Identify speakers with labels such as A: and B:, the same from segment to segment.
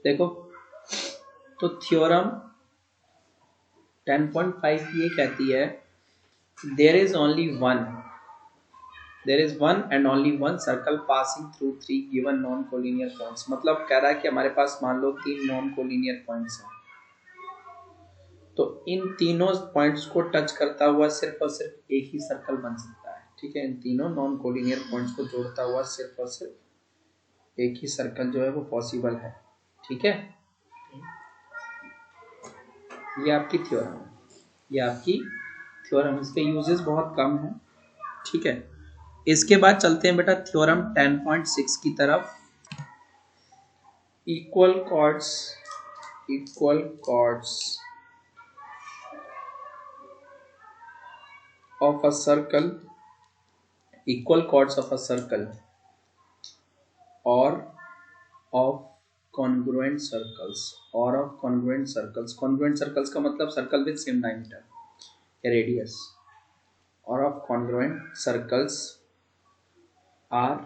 A: देखो, तो थ्योरम 10.5 ये कहती है there is one and only one circle passing through 3 given non collinear points. मतलब कह रहा है कि हमारे पास मान लो 3 नॉन कोलिनियर पॉइंट्स हैं, तो इन तीनों पॉइंट्स को टच करता हुआ सिर्फ और सिर्फ एक ही सर्कल बन सकता है। ठीक है, इन तीनों नॉन कोलिनियर पॉइंट्स को जोड़ता हुआ सिर्फ और सिर्फ एक ही सर्कल जो है वो पॉसिबल है। ठीक है, ये आपकी थ्योरम है, ये आपकी थ्योरम, इसके यूजेस बहुत कम हैं। ठीक है, इसके बाद चलते हैं बेटा थ्योरम 10.6 की तरफ। Equal chords of a circle, equal chords of a circle or of congruent circles congruent circles का मतलब सर्कल विद सेम डायमीटर या radius, or of congruent circles are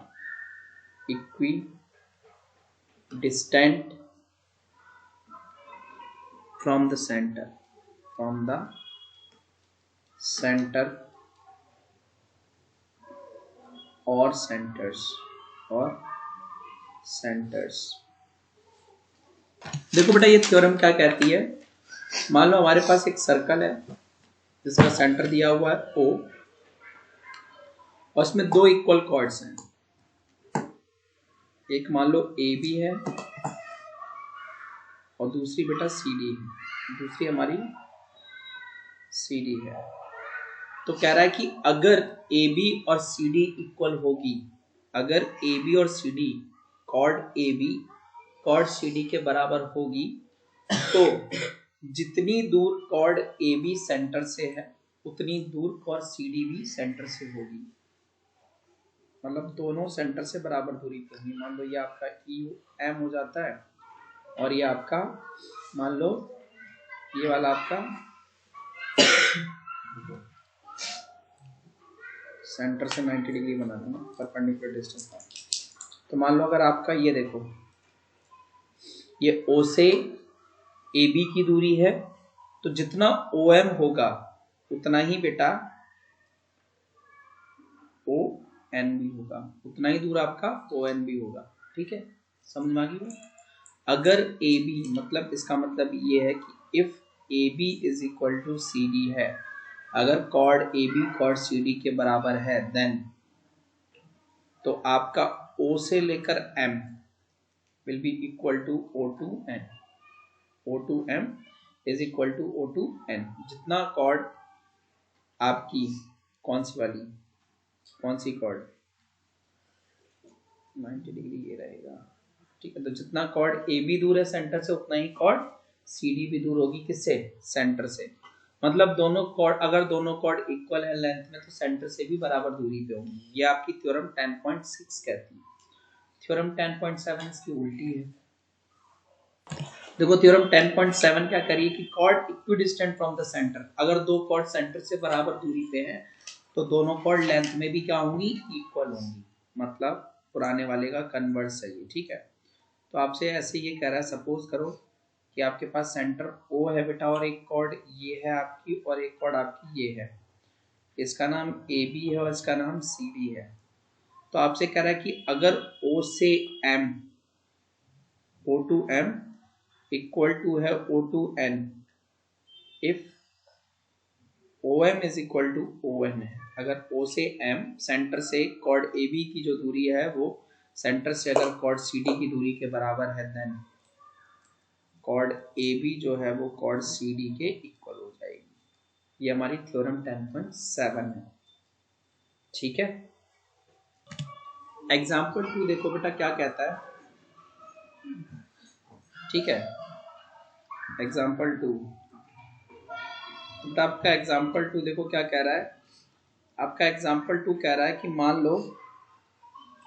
A: equidistant from the center or centers। देखो बेटा ये theorem क्या कहती है, मान लो हमारे पास एक सर्कल है जिसका सेंटर दिया हुआ है O और उसमें दो इक्वल कॉर्ड्स हैं, एक मान लो AB है और दूसरी बेटा CD है, दूसरी हमारी CD है। तो कह रहा है कि अगर AB और CD इक्वल होगी, अगर AB और CD chord AB chord CD के बराबर होगी, तो जितनी दूर कॉर्ड AB सेंटर से है उतनी दूर कॉर्ड CD भी सेंटर से होगी। मतलब दोनों सेंटर से बराबर दूरी पे होगी। मान लो ये आपका EM हो जाता है और ये आपका मान लो ये वाला आपका सेंटर से 90 डिग्री बना देना, परपेंडिकुलर डिस्टेंस था। तो मान लो अगर आपका ये देखो ये O से AB की दूरी है, तो जितना OM होगा उतना ही बेटा ON भी होगा, उतना ही दूर आपका ON भी होगा। ठीक है, समझ में आ गई? अगर AB मतलब इसका मतलब ये है कि if AB is equal to CD है, अगर कॉर्ड AB कॉर्ड CD के बराबर है, देन तो आपका O से लेकर M will be equal to O to N। O to M is equal to O to N। जितना कॉर्ड आपकी कौन सी कॉर्ड 90 डिग्री ये रहेगा। ठीक है, तो जितना कॉर्ड AB दूर है सेंटर से उतना ही कॉर्ड CD भी दूर होगी, किससे? सेंटर से। मतलब दोनों कॉर्ड, अगर दोनों कॉर्ड इक्वल है लेंथ में, तो सेंटर से भी बराबर दूरी पे होंगी। ये आपकी थ्योरम 10.6 कहती है। थ्योरम 10.7 इसकी उल्टी है। देखो थ्योरम 10.7 क्या करिए कि chord equidistant from the centre, अगर दो कॉर्ड सेंटर से बराबर दूरी पे हैं तो दोनों कॉर्ड लेंथ में भी क्या होंगी? इक्वल होंगी। मतलब पुराने वाले का कन्वर्स है ये। ठीक है, तो आपसे ऐसे ये कह रहा है, सपोज करो कि आपके पास सेंटर O है बेटा और एक कॉर्ड ये है आपकी और एक कॉर्ड आपकी ये है, इसका नाम AB है और इसका नाम CD है। तो आपसे कह रहा है कि अगर O से M O to M equal to है O to N, if OM is equal to ON है, अगर O से M सेंटर से कॉर्ड AB की जो दूरी है वो सेंटर से अगर कॉर्ड CD की दूरी के बराबर है, देन कॉर्ड AB जो है वो कॉर्ड CD के इक्वल हो जाएगी। ये हमारी थ्योरम 10.7 है। ठीक है, एग्जाम्पल 2 देखो बेटा क्या कहता है। ठीक है, एग्जाम्पल 2, तो आपका एग्जाम्पल 2 देखो क्या कह रहा है। आपका एग्जाम्पल 2 कह रहा है कि मान लो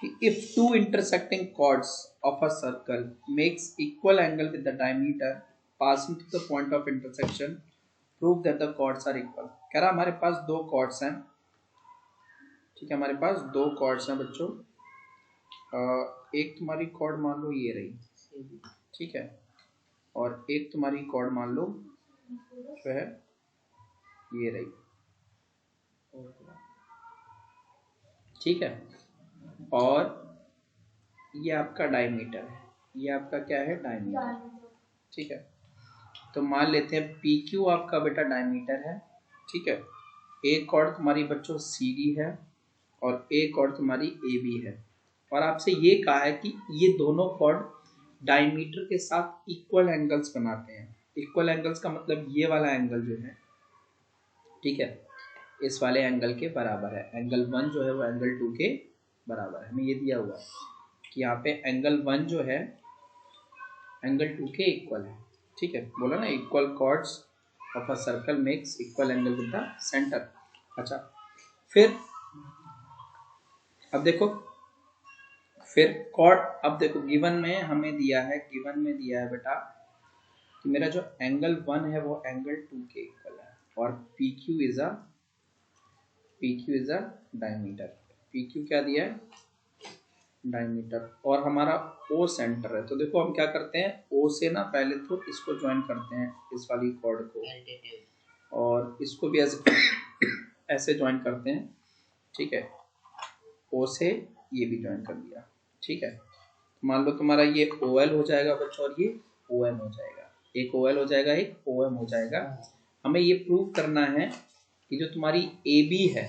A: कि if two intersecting chords of a circle makes equal angle with the diameter passing to the point of intersection, prove that the chords are equal. कह रहा हमारे पास दो कॉर्ड्स हैं। ठीक है, हमारे पास दो कॉर्ड्स हैं बच्चों। एक तुम्हारी कॉर्ड मान लो ये रही, ठीक है, और एक तुम्हारी कॉर्ड मान लो जो है ये रही, ठीक है, और ये आपका डायमीटर है, ये आपका क्या है डायमीटर, ठीक है। तो मान लेते हैं पी क्यू आपका बेटा डायमीटर है, ठीक है। एक कॉर्ड तुम्हारी बच्चों सी डी है और एक कॉर्ड तुम्हारी ए बी है, और आपसे ये कहा है कि ये दोनों कॉर्ड डायमीटर के साथ इक्वल एंगल्स बनाते हैं। इक्वल एंगल्स का मतलब ये वाला एंगल जो है, ठीक है, इस वाले एंगल के बराबर है। एंगल 1 जो है वो एंगल 2 के बराबर है। हमें ये दिया हुआ है कि यहाँ पे एंगल 1 जो है एंगल 2 के इक्वल है, ठीक है। बोला ना equal chords of a circle makes equal angle with the centre. अच्छा, फिर अब देखो, फिर कॉर्ड, अब देखो गिवन में हमें दिया है, गिवन में दिया है बेटा कि मेरा जो एंगल 1 है वो एंगल 2 के इक्वल है, और P Q is a diameter. P Q क्या दिया है, डायमीटर, और हमारा ओ सेंटर है। तो देखो हम क्या करते हैं, ओ से ना पहले तो इसको ज्वाइन करते हैं, इस वाली कॉर्ड को, और इसको भी ऐसे ऐसे ज्वाइन करते हैं, ठीक है। ओ से ये भी ज्वाइन कर दिया, ठीक है। मान लो तुम्हारा ये OL हो जाएगा बच्चों, और ये OM हो जाएगा, एक OL हो जाएगा, एक OM हो जाएगा। हमें ये प्रूव करना है कि जो तुम्हारी AB है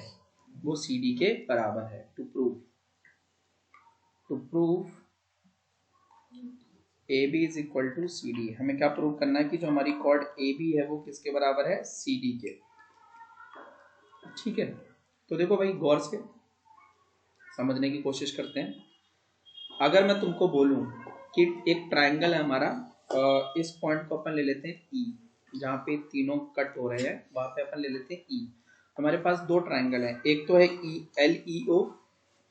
A: वो CD के बराबर है। To prove AB is equal to CD, हमें क्या प्रूव करना है कि जो हमारी कॉर्ड AB है वो किसके बराबर है, CD के, ठीक है। तो देखो भाई गौर से समझने की कोशिश करते हैं। अगर मैं तुमको बोलूं कि एक ट्राइंगल है हमारा, इस पॉइंट को अपन ले लेते हैं E, जहाँ पे तीनों कट हो रहे हैं वहां पे अपन ले लेते हैं E। हमारे पास दो ट्राइंगल है, एक तो है LEO,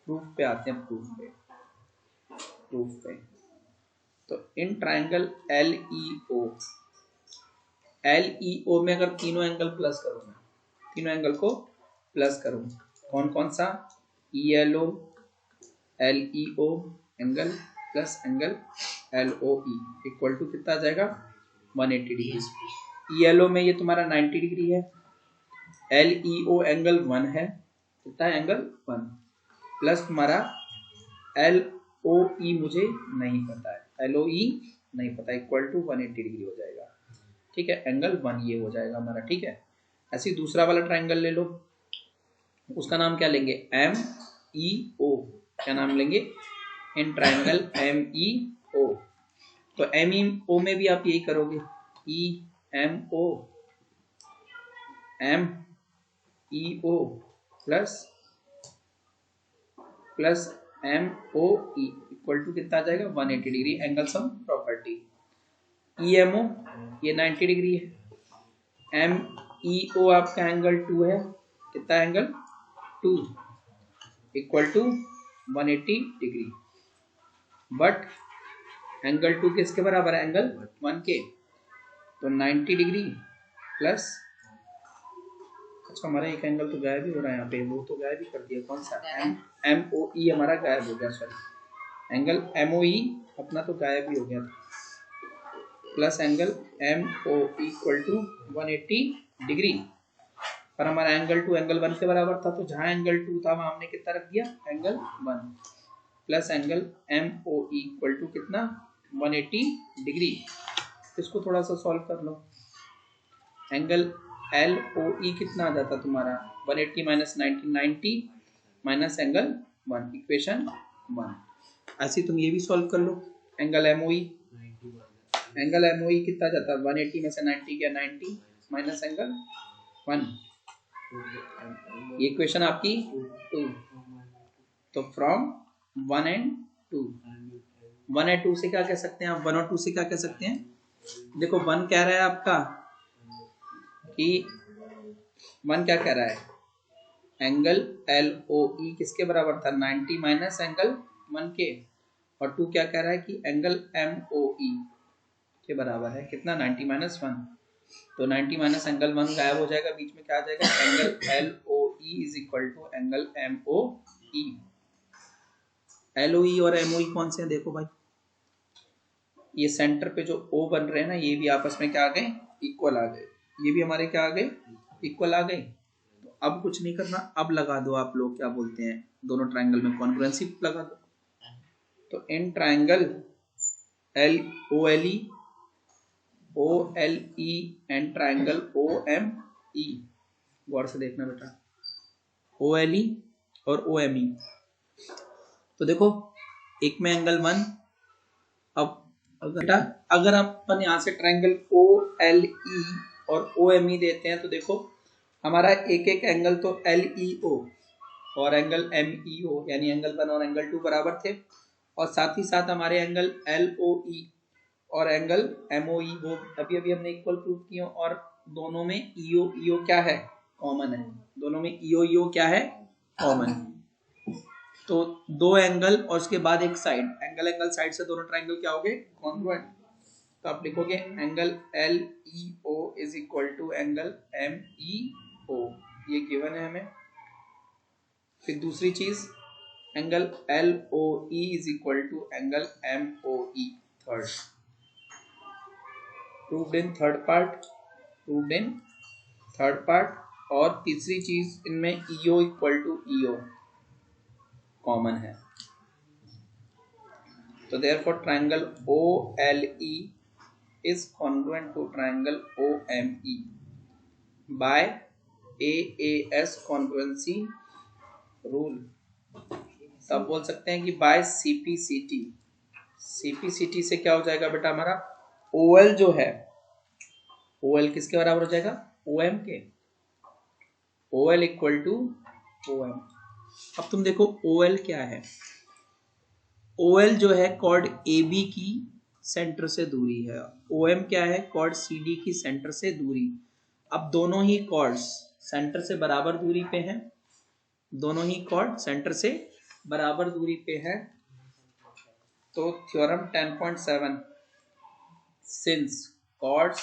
A: प्रूफ पे आते हैं, प्रूफ पे। तो इन ट्राइंगल LEO में अगर तीनों एंगल प्लस करूँ, मैं तीनों एंगल को प्लस करूँ, कौन कौन सा, ELO LEO angle plus angle LOE equal to कितना आ जाएगा, 180 डिग्री। ELO में ये तुम्हारा 90 डिग्री है, LEO एंगल 1 है, कितना है एंगल 1, प्लस तुम्हारा LOE मुझे नहीं पता है, LOE नहीं पता, इक्वल टू 180 डिग्री हो जाएगा, ठीक है। एंगल 1 ये हो जाएगा हमारा, ठीक है। ऐसे दूसरा वाला ट्राइंगल ले लो, उसका नाम क्या लेंगे, MEO, क्या नाम लेंगे, इन ट्राइंगल MEO। तो MEO में भी आप यही करोगे, EMO MEO plus MOE equal to कितना आ जाएगा, 180 degree, angle sum property. EMO ये 90 डिग्री है, MEO आपका एंगल 2 है, कितना angle 2 equal to 180 degree, but angle 2 किसके बराबर है, एंगल 1 के। तो 90 डिग्री प्लस, अच्छा हमारा एक एंगल तो गायब ही हो रहा है यहाँ पे, वो तो गायब ही कर दिया, कौन सा, MOE हमारा गायब हो गया, सॉरी, एंगल MOE अपना तो गायब ही हो गया था, plus angle MOE equal to 180 degree, पर हमारा एंगल 2 एंगल 1 के बराबर था, तो जहाँ एंगल 2 था वहाँ हमने कितना रख दिया, angle 1, plus angle MOE equal to कितना, 180 डिग्री। इसको थोड़ा सा सॉल्व कर लो, एंगल LOE कितना आ जाता तुम्हारा, 180 माइनस 90, 90 माइनस एंगल 1, इक्वेशन 1। ऐसे तुम ये भी सॉल्व कर लो, एंगल MOE कितना जाता है, 180 में से 90 गया, 90 माइनस एंगल 1, ये इक्वेशन आपकी 2। तो फ्रॉम 1 एंड 2, 1 और 2 से क्या कह सकते हैं आप, 1 और 2 से क्या कह सकते हैं, देखो 1 कह रहा है आपका कि 1 क्या कह रहा है, एंगल LOE किसके बराबर था, 90 माइनस एंगल 1 के, और 2 क्या कह रहा है कि एंगल MOE के बराबर है, कितना, 90 माइनस 1। तो 90 माइनस एंगल 1 गायब हो जाएगा, बीच में क्या आ जाएगा, angle LOE is equal to angle MOE। LOE और MOE कौन से हैं, देखो भाई, ये सेंटर पे जो ओ बन रहे हैं ना, ये भी आपस में क्या आ गए, इक्वल आ गए, ये भी हमारे क्या आ गए, इक्वल आ गए। तो अब कुछ नहीं करना, अब लगा दो आप लोग क्या बोलते हैं, दोनों ट्रायंगल में कॉन्ग्रुएंसी लगा दो। तो in triangle L O L E and triangle O M E, गौर से देखना बेटा, ओ एल ई और ओ एम ई। तो देखो एक में एंगल 1, अब अगर अपन यहाँ से ट्रायंगल ओ एल ई और ओ एम ई देते हैं तो देखो हमारा एक एक एंगल तो एल ई ओ और एंगल एम ई ओ यानी एंगल 1 और एंगल 2 बराबर थे, और साथ ही साथ हमारे एंगल एल ओ ई और एंगल एम ओ ई वो अभी अभी हमने इक्वल प्रूव किए, और दोनों में ईओ ईओ क्या है, कॉमन है, दोनों में ईओ ईओ क्या है, कॉमन। तो दो एंगल और उसके बाद एक साइड, एंगल एंगल साइड से दोनों ट्रायंगल क्या हो गए, कॉन्ग्रुएंट। तो आप लिखोगे angle L E O is equal to angle M E O, ये गिवन है हमें। फिर दूसरी चीज angle L O E is equal to angle M O E, third proved in third part, proved in third part. और तीसरी चीज इनमें E O equal to E O common है। तो therefore triangle OLE is congruent to triangle OME by AAS congruency rule। तब बोल सकते हैं कि by CPCT, CPCT से क्या हो जाएगा बेटा हमारा OL जो है, OL किसके बराबर हो जाएगा, OM के, OL इक्वल टू OM। अब तुम देखो OL क्या है, OL जो है कॉर्ड AB की सेंटर से दूरी है, OM क्या है, कॉर्ड CD की सेंटर से दूरी। अब दोनों ही कॉर्ड्स सेंटर से बराबर दूरी पे हैं, दोनों ही कॉर्ड सेंटर से बराबर दूरी पे हैं। तो theorem 10.7, since chords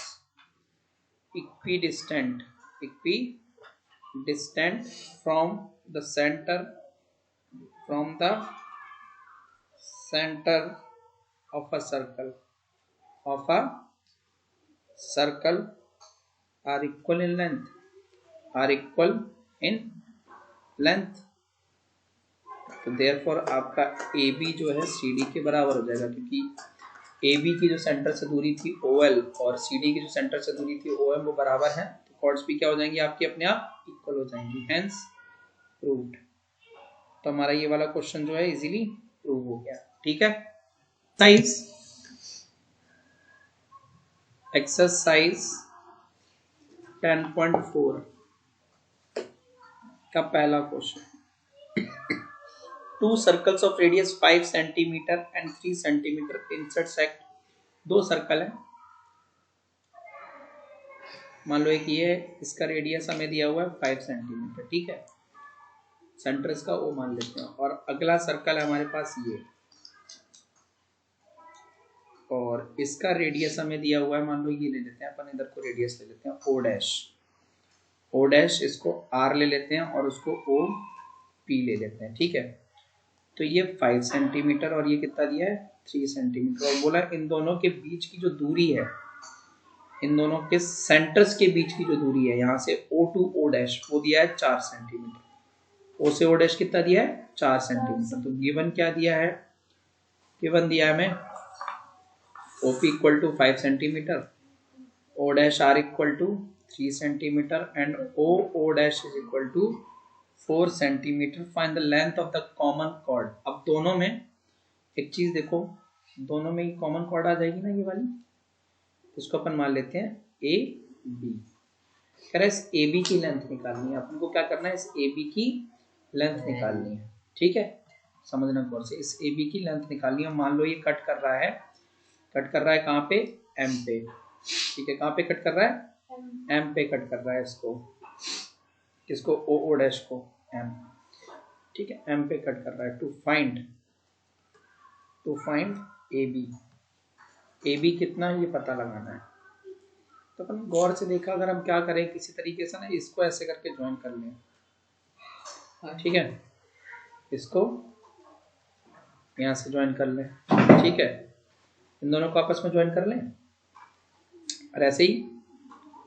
A: equidistant from the center of a circle are equal in length, तो therefore आपका AB जो है CD के बराबर हो जाएगा, क्योंकि AB की जो सेंटर से दूरी थी OL और CD की जो सेंटर से दूरी थी OM वो बराबर है, तो कॉर्ड्स भी क्या हो जाएंगी आपकी अपने आप इक्वल हो जाएंगी, हेंस प्रूव्ड। तो हमारा ये वाला क्वेश्चन जो है इजीली प्रूव हो गया, ठीक है। एक्सरसाइज 10.4 का पहला question, 2 circles of radius 5 centimetre and 3 centimetre intersect. दो सर्कल है, मान लो एक ये, इसका रेडियस हमें दिया हुआ है 5 सेंटीमीटर, ठीक है, सेंटर इसका ओ मान लेते हैं, और अगला सर्कल है हमारे पास ये, और इसका रेडियस हमें दिया हुआ है, मान लो ये ले लेते हैं अपन, इधर को रेडियस ले लेते हैं ओ डैश, इसको आर ले लेते हैं और उसको ओ पी ले लेते हैं, ठीक है। तो ये 5 सेंटीमीटर और ये कितना दिया है 3 सेंटीमीटर, और बोला इन दोनों के बीच की जो दूरी है, इन दोनों के सेंटर्स के बीच की जो दूरी है यहाँ से O टू O डैश वो दिया है 4 सेंटीमीटर, O से O डैश कितना दिया है 4 सेंटीमीटर। तो गिवन क्या दिया है, गिवन दिया है हमें OP equal to 5 centimetre, O dash R equal to 3 centimetre and O dash is equal to 4 centimetre. Find the length of the common chord. अब दोनों में एक चीज देखो, दोनों में कॉमन कॉर्ड आ जाएगी ना ये वाली, इसको अपन मान लेते हैं ए बी। कह रहे इस ए बी की लेंथ निकालनी है अपन को, क्या करना है इस ए बी की लेंथ निकालनी है, ठीक है, समझना गौर से, इस ए बी की लेंथ निकालनी है। मान लो ये कट कर रहा है कहाँ पे, एम पे, ठीक है, कहाँ पे कट कर रहा है, एम पे कट कर रहा है इसको, किसको, ओ डैश को, एम, ठीक है, एम पे कट कर रहा है। टू फाइंड ए बी कितना है ये पता लगाना है। तो अपन गौर से देखा, अगर हम क्या करें, किसी तरीके से ना इसको ऐसे करके ज्वाइन कर लें, ठीक है, इसको यहाँ से ज्वाइन कर लें, ठीक है, इन दोनों को आपस में ज्वाइन कर लें और ऐसे ही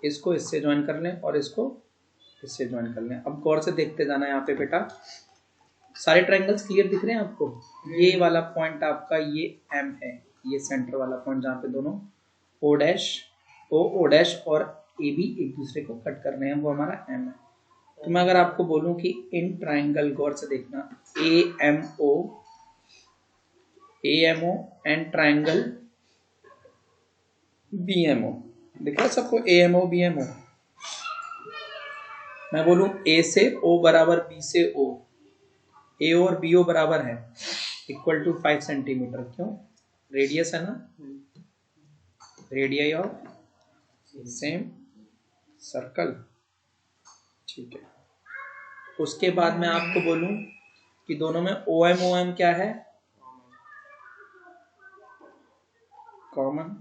A: इसको इससे ज्वाइन कर लें और इसको इससे ज्वाइन कर लें। अब गौर से देखते जाना यहाँ पे बेटा, सारे ट्रायंगल्स क्लियर दिख रहे हैं आपको? ये वाला पॉइंट आपका ये M है, ये सेंटर वाला पॉइंट जहाँ पे दोनों O डैश और AB एक दूसरे को कट कर रहे हैं, वो हमारा M है। तो मैं अगर आपको बोलूं कि इन ट्रायंगल, गौर से देखना, AMO एंड ट्रायंगल BMO, दिख रहा है सबको? AMO BMO, मैं बोलूं A से O बराबर B से O, AO और BO बराबर है इक्वल टू 5 सेंटीमीटर। क्यों? रेडियस है ना, रेडियाई ऑफ सेम सर्कल। ठीक है, उसके बाद मैं आपको बोलूं कि दोनों में OM क्या है? कॉमन।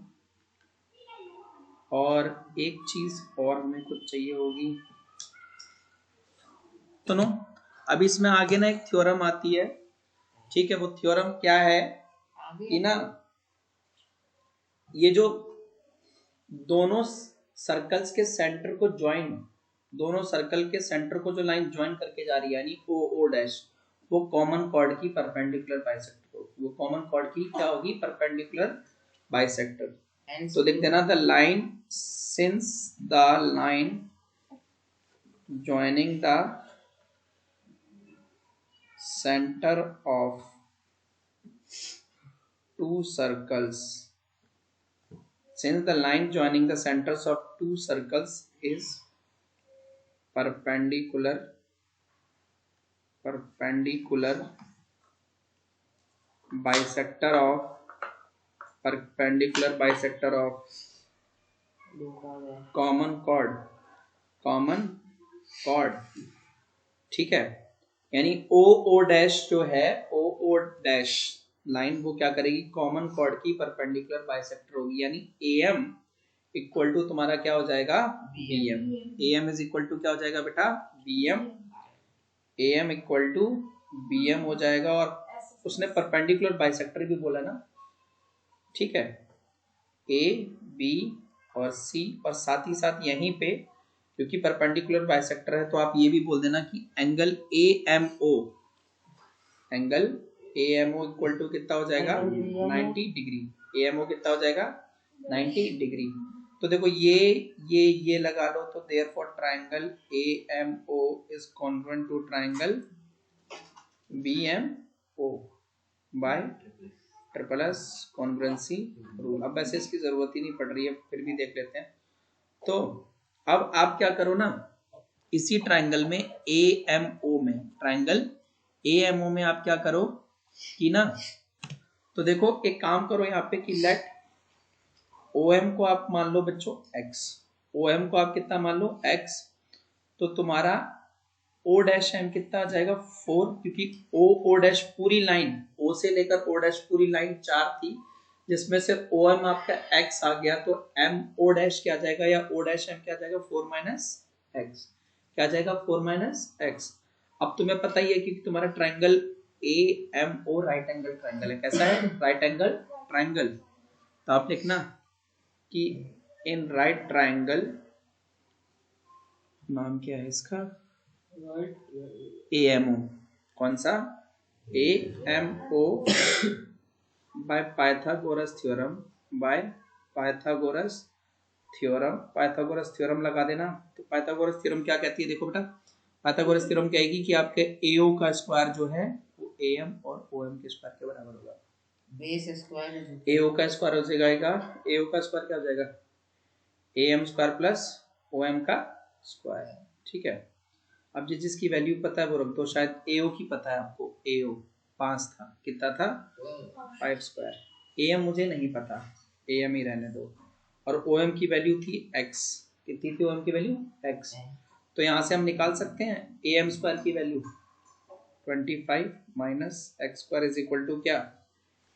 A: और एक चीज और हमें कुछ चाहिए होगी, सुनो, अब इसमें आगे ना एक थ्योरम आती है, ठीक है? वो थ्योरम क्या है कि ना, ये जो दोनों सर्कल्स के सेंटर को ज्वाइन, दोनों सर्कल के सेंटर को जो लाइन ज्वाइन करके जा रही है यानी O डैश, वो कॉमन कॉर्ड की परपेंडिकुलर बाइसेक्टर होगी। वो कॉमन कॉर्ड की क्या होगी? Perpendicular bisector. तो लिख देना, the line, since the line joining the center of two circles, since the line joining the centers of two circles is perpendicular bisector of common chord, ठीक है? यानी O डैश जो है, O डैश लाइन, वो क्या करेगी? Common chord की perpendicular bisector होगी, यानी AM इक्वल टू तुम्हारा क्या हो जाएगा? BM। AM is equal to क्या हो जाएगा बेटा? BM। AM equal to BM हो जाएगा, और उसने परपेंडिकुलर बाइसेक्टर भी बोला ना, ठीक है? A, B और C, और साथ ही साथ यहीं पे क्योंकि परपेंडिकुलर बाइसेक्टर है तो आप ये भी बोल देना कि एंगल AMO इक्वल टू कितना हो जाएगा? 90 डिग्री। AMO कितना हो जाएगा? 90 डिग्री। तो देखो ये लगा लो, तो therefore triangle AMO is congruent to triangle BMO by triple S congruency rule. अब वैसे इसकी जरूरत ही नहीं पड़ रही है, फिर भी देख लेते हैं। तो अब आप क्या करो ना, इसी ट्रायंगल में ट्रायंगल AMO में आप क्या करो कि ना, तो देखो एक काम करो यहाँ पे कि लेट OM को आप मान लो बच्चों X, OM को आप कितना मान लो? X। तो तुम्हारा O डैश M कितना आ जाएगा? 4, क्योंकि O डैश पूरी लाइन, O से लेकर O डैश पूरी लाइन 4 थी, जिसमें से OM आपका X आ गया, तो MO डैश क्या आ जाएगा, या O डैश M क्या आ जाएगा? 4 माइनस X। क्या आ जाएगा? 4 माइनस X। अब तुम्हें पता ही है कि तुम्हारा triangle AMO right angle triangle है। कैसा है? Right angle triangle. तो आप लिखना कि इन राइट ट्रायंगल, नाम क्या है इसका? AMO। कौन सा? AMO बाय पाइथागोरस थ्योरम लगा देना। तो पाइथागोरस थ्योरम क्या कहती है? देखो बेटा, पाइथागोरस थ्योरम कहेगी कि आपके AO का स्क्वायर जो है वो AM और OM के स्क्वायर के बराबर होगा। बेस स्क्वायर AO का स्क्वायर हो जाएगा, AO का स्क्वायर क्या हो जाएगा? AM स्क्वायर प्लस OM का स्क्वायर, ठीक है? अब जिसकी वैल्यू पता है वो रख दो। शायद AO की पता है आपको, AO 5 था, कितना था? 5 स्क्वायर। AM मुझे नहीं पता, AM ही रहने दो। और OM की वैल्यू थी X, कितनी थी OM की वैल्यू? X। तो यहाँ से हम निकाल सकते हैं AM स्क्वायर की value 25 minus X square is equal to क्या?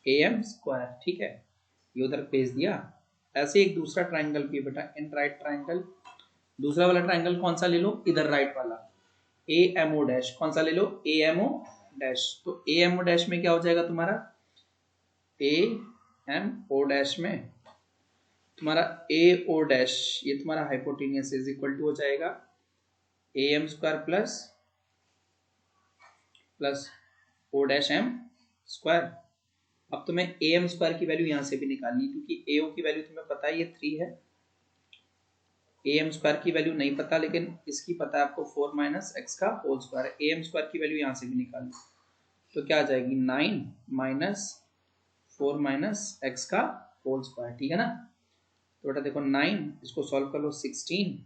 A: AM स्क्वायर, ठीक है? ये उधर भेज दिया। ऐसे एक दूसरा ट्राइंगल भी बेटा, इन राइट ट्राइंगल, दूसरा वाला ट्राइंगल कौन सा ले लो? इधर राइट वाला, AMO डैश। कौन सा ले लो? AMO dash. तो AMO डैश में क्या हो जाएगा तुम्हारा? एम ओ डैश में तुम्हारा ए ओ डैश, ये तुम्हारा हाइपोटेनियस इज इक्वल टू हो जाएगा A M square plus O dash M square. अब तुम्हें ए एम स्क्वायर की वैल्यू यहां से भी निकालनी, क्योंकि ए ओ की वैल्यू तुम्हें पता है ये 3 है, ए एम स्क्वायर की वैल्यू नहीं पता, लेकिन इसकी पता है आपको 4 माइनस एक्स का whole square. A M square की वैल्यू यहां से भी निकालनी, तो क्या आ जाएगी 9 माइनस 4 माइनस एक्स का होल स्क्वायर, ठीक है ना। तो बेटा देखो 9, इसको सॉल्व कर लो, 16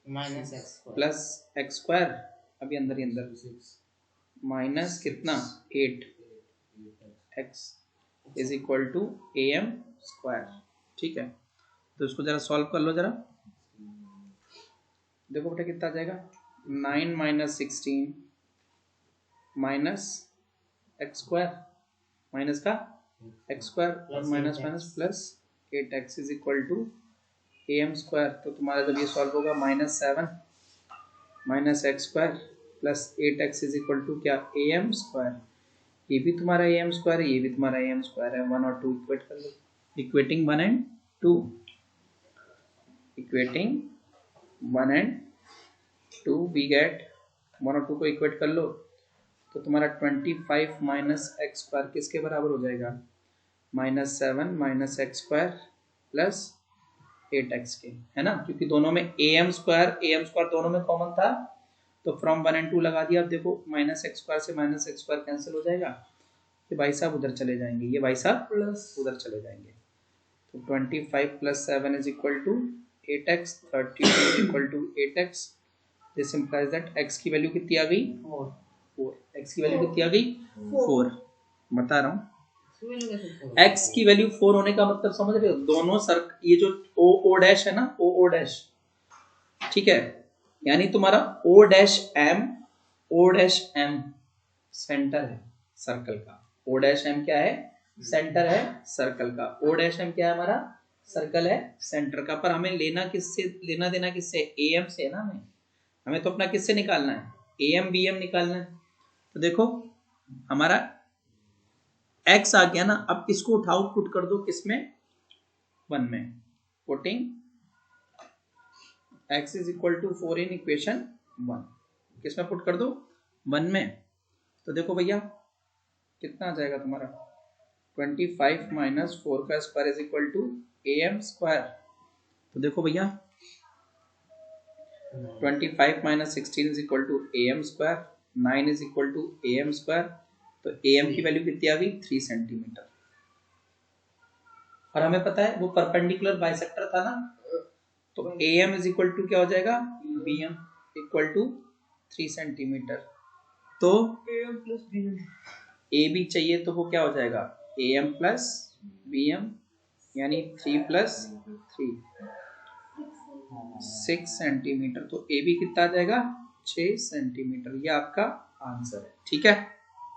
B: minus X
A: plus X square, अभी अंदर ही अंदर माइनस कितना 8 X is equal to A M square, ठीक है। तो इसको जरा सॉल्व कर लो जरा, देखो बेटा कितना आ जाएगा 9 minus 16 minus X square, minus का एक्स स्क्वायर और minus minus plus 8x is equal to A M square. तो तुम्हारा जब ये सॉल्व होगा -7 minus X square plus 8x is equal to क्या ए एम स्क्वायर। ये भी तुम्हारा ए एम स्क्वायर है, ये भी तुम्हारा ए एम स्क्वायर है। 1 और 2 इक्वेट कर लो, equating 1 and 2, equating 1 and 2 we get 1 और 2 को इक्वेट कर लो, तो तुम्हारा 25 माइनस एक्स स्क्वायर किसके बराबर हो जाएगा -7 minus X square plus 8x के, है ना, क्योंकि दोनों में ए एम स्क्वायर दोनों में कॉमन था, तो फ्रॉम 1 एंड 2 लगा दिया। अब देखो माइनस एक्स स्क्वायर से माइनस एक्स स्क्वायर कैंसिल हो जाएगा, ये भाई साहब उधर चले जाएंगे, ये भाई साहब प्लस उधर चले जाएंगे। तो 25 plus 7 is equal to 8x, 32 is equal to 8x। This implies that x की वैल्यू कितनी आ गई 4, x की वैल्यू कितनी आ गई 4, बता रहा हूँ। x की वैल्यू 4 होने का मतलब समझ रहे हो, दोनों ये जो o डैश है ना, o डैश, ठीक है, यानी तुम्हारा o डैश m सेंटर है सर्कल का, o डैश m क्या है सेंटर है सर्कल का, o डैश m क्या है हमारा सर्कल है सेंटर का। पर हमें लेना देना किससे am से है ना, हमें तो अपना किससे निकालना है am bm निकालना है। तो देखो हमारा x आ गया ना, अब इसको उठाओ पुट कर दो किसमें 1 में, putting x is equal to 4 in equation 1, किसमें पुट कर दो 1 में। तो देखो भैया कितना आ जाएगा तुम्हारा 25 माइनस 4 का square is equal to A M square. तो देखो भैया 25 minus 16 is equal to A M square, 9 is equal to A M square. तो ए एम की वैल्यू कितनी आ गई 3 सेंटीमीटर, और हमें पता है वो परपेंडिकुलर बाइसेक्टर था ना, तो A M is equal to क्या हो जाएगा B M equal to 3 centimetre. तो ए बी चाहिए तो वो क्या हो जाएगा A M plus B M, यानी 3 प्लस 3 6 सेंटीमीटर। तो ए बी कितना आ जाएगा 6 सेंटीमीटर, ये आपका आंसर है, ठीक है।